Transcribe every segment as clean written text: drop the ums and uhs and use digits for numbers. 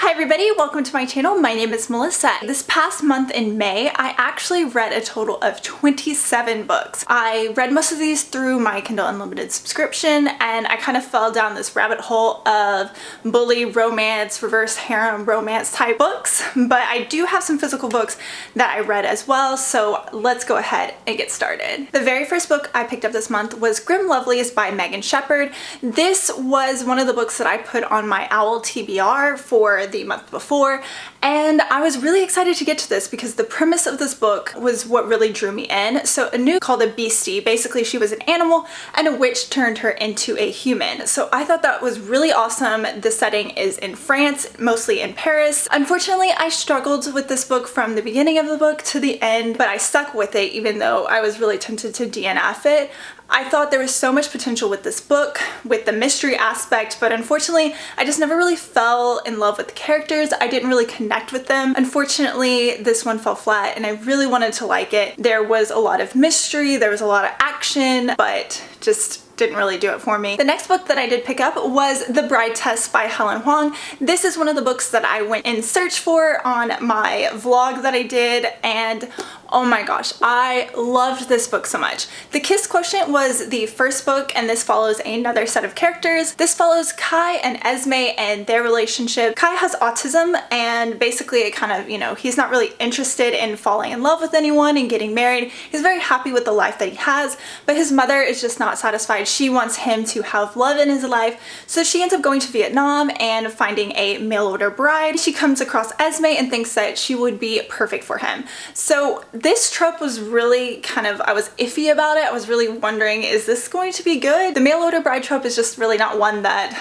Hi everybody, welcome to my channel. My name is Melissa. This past month in May, I actually read a total of 27 books. I read most of these through my Kindle Unlimited subscription, and I kind of fell down this rabbit hole of bully romance, reverse harem romance type books, but I do have some physical books that I read as well, so let's go ahead and get started. The very first book I picked up this month was Grim Loveliest by Megan Shepherd. This was one of the books that I put on my OWL TBR for the month before, and I was really excited to get to this because the premise of this book was what really drew me in. So Anu, called a beastie, basically she was an animal and a witch turned her into a human. So I thought that was really awesome. The setting is in France, mostly in Paris. Unfortunately, I struggled with this book from the beginning of the book to the end, but I stuck with it even though I was really tempted to DNF it. I thought there was so much potential with this book, with the mystery aspect, but unfortunately, I just never really fell in love with the characters. I didn't really connect with them. Unfortunately, this one fell flat and I really wanted to like it. There was a lot of mystery, there was a lot of action, but just didn't really do it for me. The next book that I did pick up was The Bride Test by Helen Huang. This is one of the books that I went in search for on my vlog that I did, and oh my gosh, I loved this book so much. The Kiss Quotient was the first book, and this follows another set of characters. This follows Kai and Esme and their relationship. Kai has autism, and basically it kind of, he's not really interested in falling in love with anyone and getting married. He's very happy with the life that he has, but his mother is just not satisfied. She wants him to have love in his life, so she ends up going to Vietnam and finding a mail order bride. She comes across Esme and thinks that she would be perfect for him. So this trope was really I was iffy about it. I was really wondering, is this going to be good? The mail order bride trope is just really not one that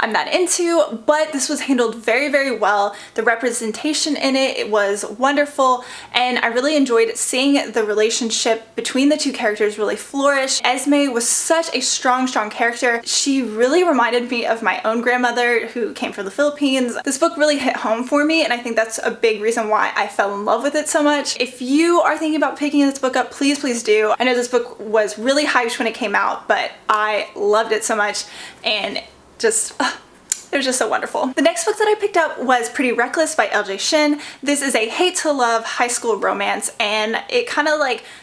I'm not into, but this was handled very, very well. The representation in it was wonderful, and I really enjoyed seeing the relationship between the two characters really flourish. Esme was such a strong character. She really reminded me of my own grandmother who came from the Philippines. This book really hit home for me, and I think that's a big reason why I fell in love with it so much. If you are thinking about picking this book up, please do. I know this book was really hyped when it came out, but I loved it so much, and it was just so wonderful. The next book that I picked up was Pretty Reckless by LJ Shin. This is a hate to love high school romance, and it kind of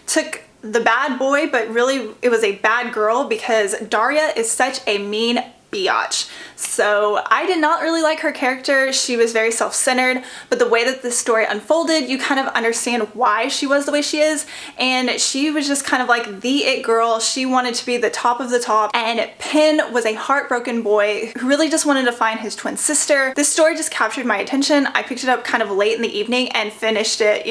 took the bad boy, but really it was a bad girl because Daria is such a mean biatch. So I did not really like her character. She was very self-centered, but the way that this story unfolded, you kind of understand why she was the way she is, and she was just kind of like the it girl. She wanted to be the top of the top, and Penn was a heartbroken boy who really just wanted to find his twin sister. This story just captured my attention. I picked it up kind of late in the evening and finished it,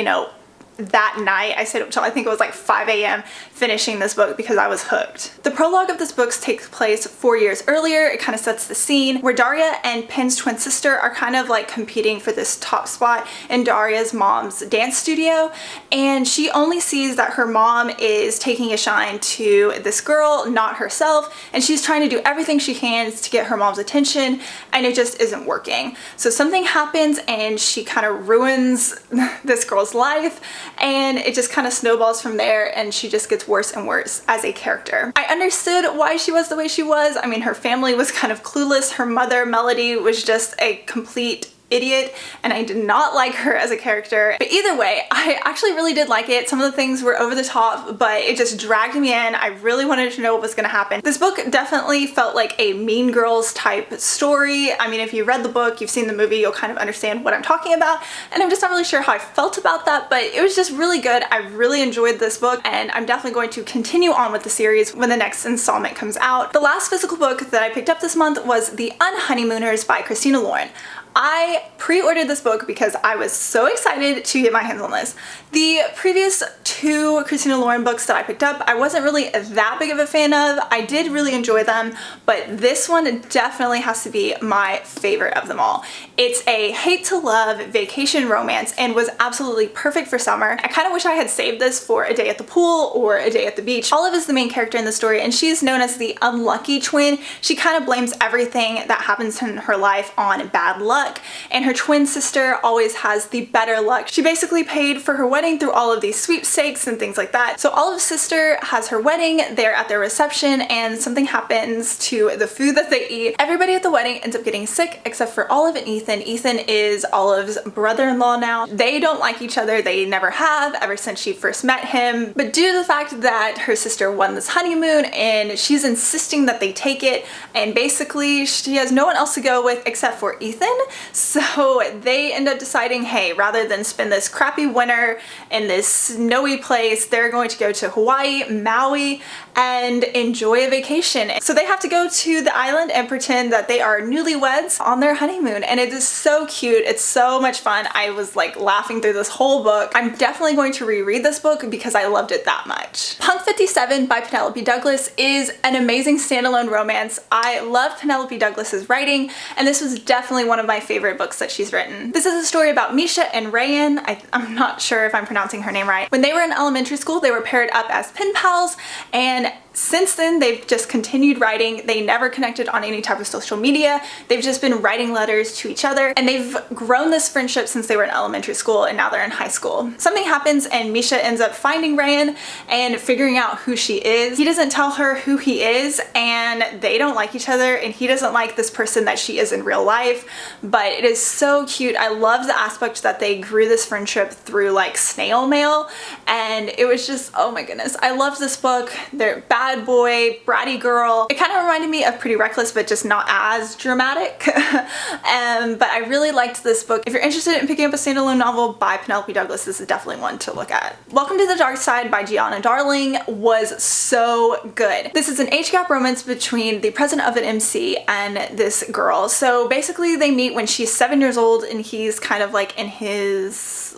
that night. I stayed up till I think it was 5 a.m. finishing this book because I was hooked. The prologue of this book takes place 4 years earlier. It kind of sets the scene where Daria and Penn's twin sister are kind of competing for this top spot in Daria's mom's dance studio, and she only sees that her mom is taking a shine to this girl, not herself, and she's trying to do everything she can to get her mom's attention, and it just isn't working. So something happens and she kind of ruins this girl's life, and it just kind of snowballs from there, and she just gets worse and worse as a character. I understood why she was the way she was. I mean, her family was kind of clueless. Her mother, Melody, was just a complete idiot, and I did not like her as a character. But either way, I actually really did like it. Some of the things were over the top, but it just dragged me in. I really wanted to know what was gonna happen. This book definitely felt like a Mean Girls type story. I mean, if you read the book, you've seen the movie, you'll kind of understand what I'm talking about, and I'm just not really sure how I felt about that, but it was just really good. I really enjoyed this book, and I'm definitely going to continue on with the series when the next installment comes out. The last physical book that I picked up this month was The Unnie Mooners by Christina Lauren. I pre-ordered this book because I was so excited to get my hands on this. The previous two Christina Lauren books that I picked up, I wasn't really that big of a fan of. I did really enjoy them, but this one definitely has to be my favorite of them all. It's a hate to love vacation romance and was absolutely perfect for summer. I kind of wish I had saved this for a day at the pool or a day at the beach. Olive is the main character in the story, and she's known as the unlucky twin. She kind of blames everything that happens in her life on bad luck, and her twin sister always has the better luck. She basically paid for her wedding through all of these sweepstakes and things like that. So Olive's sister has her wedding, they're at their reception, and something happens to the food that they eat. Everybody at the wedding ends up getting sick except for Olive and Ethan. Ethan is Olive's brother-in-law now. They don't like each other. They never have ever since she first met him. But due to the fact that her sister won this honeymoon and she's insisting that they take it, and basically she has no one else to go with except for Ethan, so they end up deciding, hey, rather than spend this crappy winter in this snowy place, they're going to go to Hawaii, Maui, and enjoy a vacation. So they have to go to the island and pretend that they are newlyweds on their honeymoon, and it is so cute. It's so much fun. I was like laughing through this whole book. I'm definitely going to reread this book because I loved it that much. Punk 57 by Penelope Douglas is an amazing standalone romance. I love Penelope Douglas's writing, and this was definitely one of my favorite books that she's written. This is a story about Misha and Rayan. I'm not sure if I'm pronouncing her name right. When they were in elementary school, they were paired up as pen pals, and since then they've just continued writing. They never connected on any type of social media. They've just been writing letters to each other, and they've grown this friendship since they were in elementary school, and now they're in high school. Something happens and Misha ends up finding Rayan and figuring out who she is. He doesn't tell her who he is, and they don't like each other, and he doesn't like this person that she is in real life, but it is so cute. I love the aspect that they grew this friendship through like snail mail, and it was just, oh my goodness, I love this book. They're bad boy, bratty girl. It kind of reminded me of Pretty Reckless, but just not as dramatic. But I really liked this book. If you're interested in picking up a standalone novel by Penelope Douglas, this is definitely one to look at. Welcome to the Dark Side by Gianna Darling was so good. This is an age gap romance between the president of an MC and this girl. So basically they meet when she's 7 years old and he's kind of like in his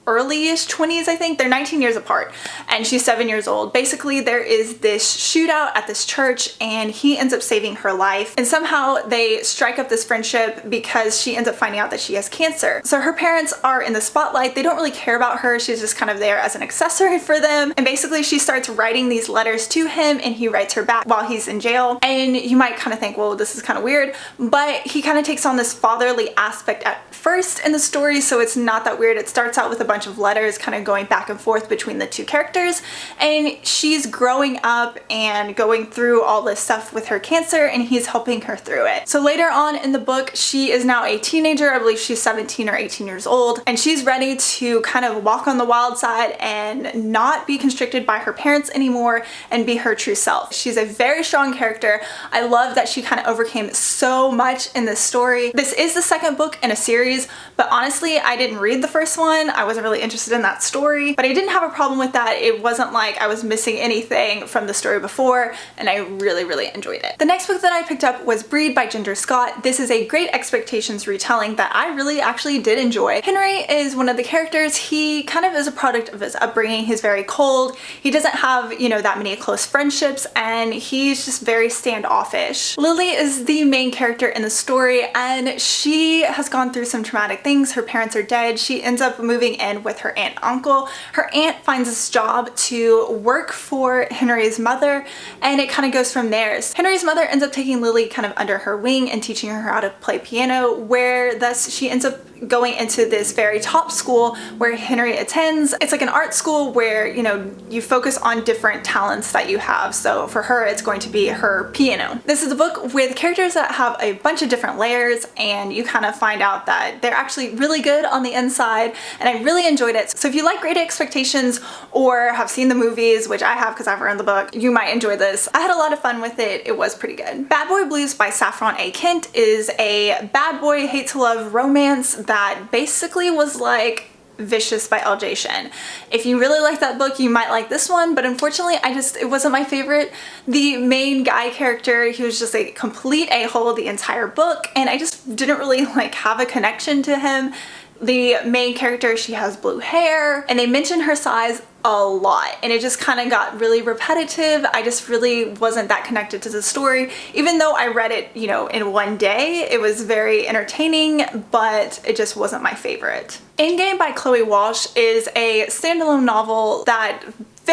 early-ish 20s, I think. They're 19 years apart and she's 7 years old. Basically there is this shootout at this church and he ends up saving her life, and somehow they strike up this friendship because she ends up finding out that she has cancer. So her parents are in the spotlight. They don't really care about her. She's just kind of there as an accessory for them, and basically she starts writing these letters to him and he writes her back while he's in jail. And you might kind of think, well, this is kind of weird, but he kind of takes on this fatherly aspect at first in the story, so it's not that weird. It starts out with a bunch of letters kind of going back and forth between the two characters, and she's growing up and going through all this stuff with her cancer and he's helping her through it. So later on in the book, she is now a teenager. I believe she's 17 or 18 years old, and she's ready to kind of walk on the wild side and not be constricted by her parents anymore and be her true self. She's a very strong character. I love that she kind of overcame so much in this story. This is the second book in a series, but honestly I didn't read the first one. I wasn't really interested in that story, but I didn't have a problem with that. It wasn't like I was missing anything from the story before, and I really enjoyed it. The next book that I picked up was Breed by Ginger Scott. This is a Great Expectations retelling that I really actually did enjoy. Henry is one of the characters. He kind of is a product of his upbringing. He's very cold. He doesn't have, you know, that many close friendships, and he's just very standoffish. Lily is the main character in the story, and she has gone through some traumatic things. Her parents are dead. She ends up moving in with her aunt and uncle. Her aunt finds this job to work for Henry's mother, and it kind of goes from there. Henry's mother ends up taking Lily kind of under her wing and teaching her how to play piano, where thus she ends up going into this very top school where Henry attends. It's like an art school where, you know, you focus on different talents that you have. So for her, it's going to be her piano. This is a book with characters that have a bunch of different layers, and you kind of find out that they're actually really good on the inside, and I really enjoyed it. So if you like Great Expectations or have seen the movies, which I have because I've read the book, you might enjoy this. I had a lot of fun with it. It was pretty good. Bad Boy Blues by Saffron A. Kent is a bad boy hate to love romance that basically was like Vicious by L.J. Shin. If you really like that book, you might like this one, but unfortunately it wasn't my favorite. The main guy character, he was just a complete a-hole the entire book, and I just didn't really like have a connection to him. The main character, she has blue hair, and they mention her size a lot, and it just kind of got really repetitive. I just really wasn't that connected to the story. Even though I read it, you know, in one day, it was very entertaining, but it just wasn't my favorite. Endgame by Chloe Walsh is a standalone novel that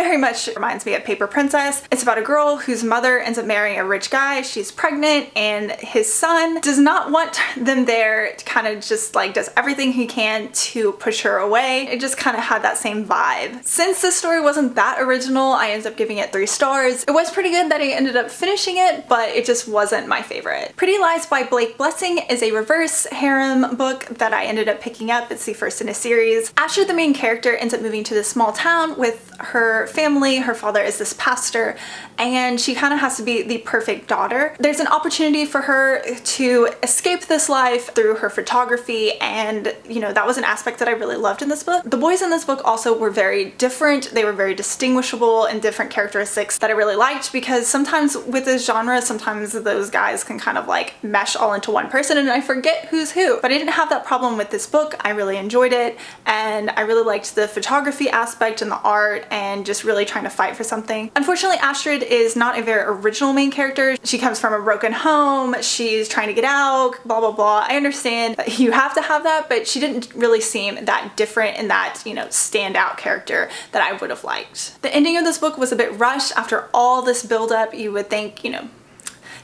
very much reminds me of Paper Princess. It's about a girl whose mother ends up marrying a rich guy. She's pregnant and his son does not want them there, kind of just like does everything he can to push her away. It just kind of had that same vibe. Since this story wasn't that original, I ended up giving it 3 stars. It was pretty good that I ended up finishing it, but it just wasn't my favorite. Pretty Lies by Blake Blessing is a reverse harem book that I ended up picking up. It's the first in a series. Astrid, the main character, ends up moving to this small town with her family. Her father is this pastor, and she kind of has to be the perfect daughter. There's an opportunity for her to escape this life through her photography, and you know, that was an aspect that I really loved in this book. The boys in this book also were very different. They were very distinguishable and different characteristics that I really liked, because sometimes with this genre, sometimes those guys can kind of like mesh all into one person and I forget who's who. But I didn't have that problem with this book. I really enjoyed it, and I really liked the photography aspect and the art and just really trying to fight for something. Unfortunately, Astrid is not a very original main character. She comes from a broken home. She's trying to get out, blah, blah, blah. I understand that you have to have that, but she didn't really seem that different and that, you know, standout character that I would have liked. The ending of this book was a bit rushed. After all this build-up, you would think, you know,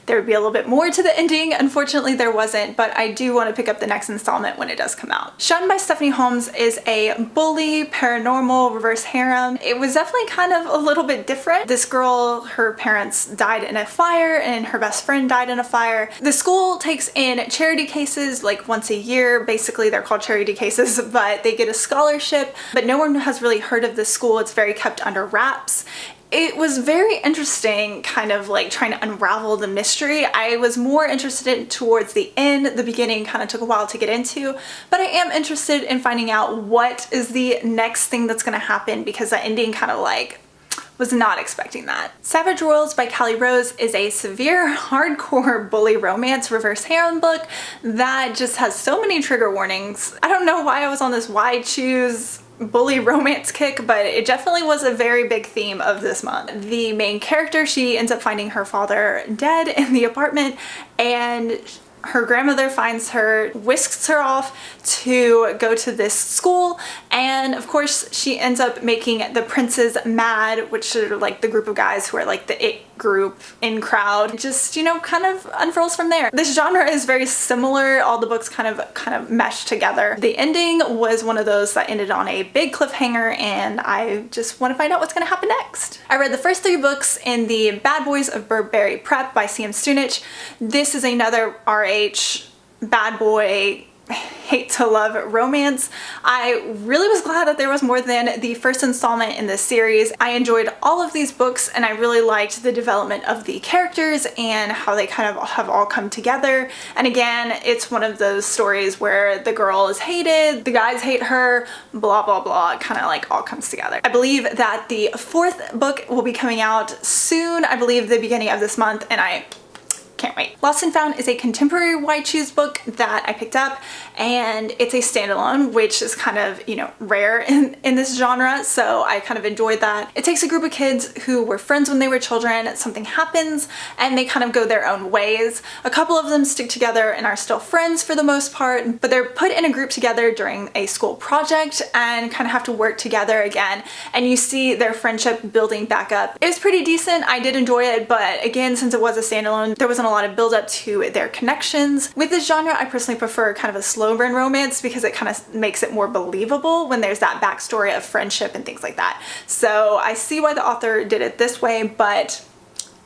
there would be a little bit more to the ending. Unfortunately, there wasn't, but I do want to pick up the next installment when it does come out. Shunned by Stephanie Holmes is a bully, paranormal, reverse harem. It was definitely kind of a little bit different. This girl, her parents died in a fire and her best friend died in a fire. The school takes in charity cases like once a year. Basically, they're called charity cases, but they get a scholarship, but no one has really heard of this school. It's very kept under wraps. It was very interesting, kind of like trying to unravel the mystery. I was more interested towards the end. The beginning kind of took a while to get into, but I am interested in finding out what is the next thing that's going to happen, because the ending kind of like was not expecting that. Savage Royals by Callie Rose is a severe, hardcore bully romance reverse harem book that just has so many trigger warnings. I don't know why I was on this why choose bully romance kick, but it definitely was a very big theme of this month. The main character, she ends up finding her father dead in the apartment, and her grandmother finds her, whisks her off to go to this school, and of course she ends up making the princes mad, which are like the group of guys who are like the it group in crowd. Just, you know, kind of unfurls from there. This genre is very similar. All the books kind of mesh together. The ending was one of those that ended on a big cliffhanger, and I just want to find out what's going to happen next. I read the first 3 books in the Bad Boys of Burberry Prep by C.M. Stunich. This is another RH bad boy hate to love romance. I really was glad that there was more than the first installment in this series. I enjoyed all of these books, and I really liked the development of the characters and how they kind of have all come together. And again, it's one of those stories where the girl is hated, the guys hate her, blah blah blah. It kind of like all comes together. I believe that the 4th book will be coming out soon. I believe the beginning of this month, and I can't wait. Lost and Found is a contemporary Why Choose book that I picked up, and it's a standalone, which is kind of, you know, rare in this genre, so I kind of enjoyed that. It takes a group of kids who were friends when they were children, something happens, and they kind of go their own ways. A couple of them stick together and are still friends for the most part, but they're put in a group together during a school project and kind of have to work together again, and you see their friendship building back up. It was pretty decent. I did enjoy it, but again, since it was a standalone, there wasn't a lot of build up to their connections. With this genre, I personally prefer kind of a slow burn romance because it kind of makes it more believable when there's that backstory of friendship and things like that. So I see why the author did it this way, but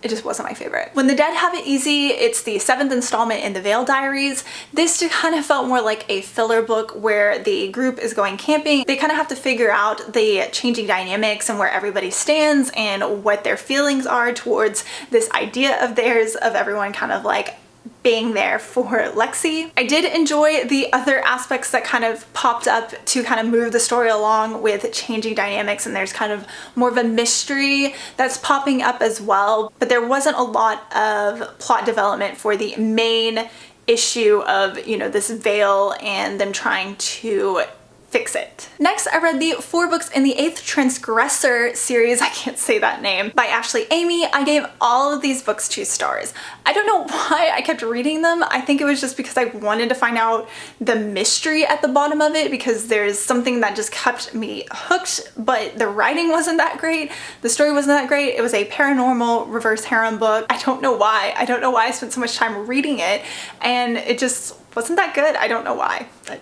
it just wasn't my favorite. When the Dead Have It Easy, it's the 7th installment in the Veil Diaries. This just kind of felt more like a filler book where the group is going camping. They kind of have to figure out the changing dynamics and where everybody stands and what their feelings are towards this idea of theirs of everyone kind of like being there for Lexi. I did enjoy the other aspects that kind of popped up to kind of move the story along with changing dynamics, and there's kind of more of a mystery that's popping up as well, but there wasn't a lot of plot development for the main issue of, you know, this veil and them trying to fix it. Next, I read the 4 books in the 8th Transgressor series, I can't say that name, by Ashley Amy. I gave all of these books 2 stars. I don't know why I kept reading them. I think it was just because I wanted to find out the mystery at the bottom of it, because there's something that just kept me hooked, but the writing wasn't that great. The story wasn't that great. It was a paranormal reverse harem book. I don't know why. I don't know why I spent so much time reading it, and it just wasn't that good. I don't know why. But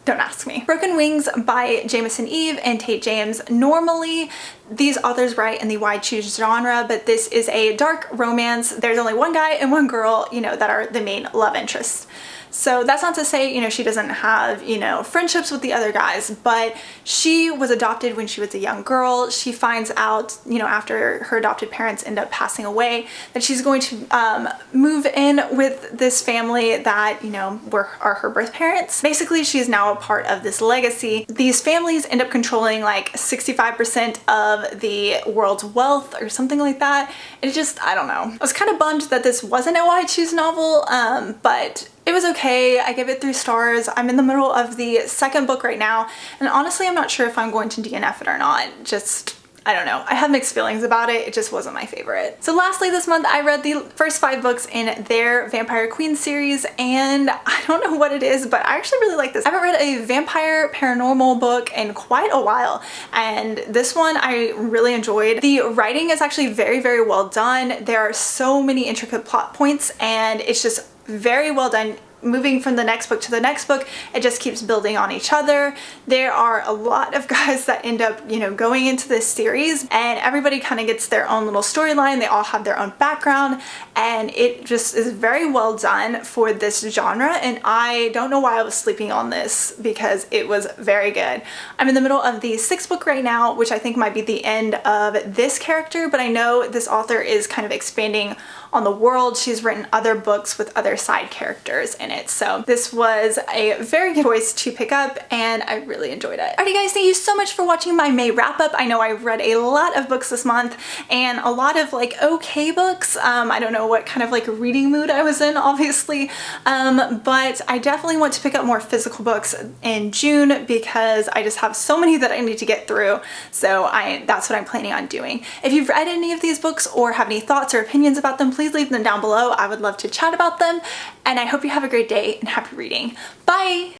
don't ask me. Broken Wings by Jamison Eve and Tate James. Normally, these authors write in the why choose genre, but this is a dark romance. There's only one guy and one girl, you know, that are the main love interests. So that's not to say, you know, she doesn't have, you know, friendships with the other guys, but she was adopted when she was a young girl. She finds out, you know, after her adopted parents end up passing away, that she's going to move in with this family that, you know, are her birth parents. Basically, she is now a part of this legacy. These families end up controlling like 65% of the world's wealth or something like that. It just, I don't know. I was kind of bummed that this wasn't a why choose novel, but it was okay. I gave it 3 stars. I'm in the middle of the 2nd book right now, and honestly, I'm not sure if I'm going to DNF it or not. Just, I don't know. I have mixed feelings about it. It just wasn't my favorite. So lastly this month, I read the first 5 books in their Vampire Queen series, and I don't know what it is, but I actually really like this. I haven't read a vampire paranormal book in quite a while, and this one I really enjoyed. The writing is actually very, very well done. There are so many intricate plot points, and it's just very well done. Moving from the next book to the next book, it just keeps building on each other. There are a lot of guys that end up, you know, going into this series, and everybody kind of gets their own little storyline. They all have their own background, and it just is very well done for this genre, and I don't know why I was sleeping on this, because it was very good. I'm in the middle of the 6th book right now, which I think might be the end of this character, but I know this author is kind of expanding on the world. She's written other books with other side characters in it. So this was a very good choice to pick up, and I really enjoyed it. Alrighty guys, thank you so much for watching my May wrap up. I know I read a lot of books this month, and a lot of like okay books. I don't know what kind of like reading mood I was in, obviously, but I definitely want to pick up more physical books in June, because I just have so many that I need to get through. So that's what I'm planning on doing. If you've read any of these books or have any thoughts or opinions about them, please leave them down below. I would love to chat about them, and I hope you have a great day and happy reading. Bye!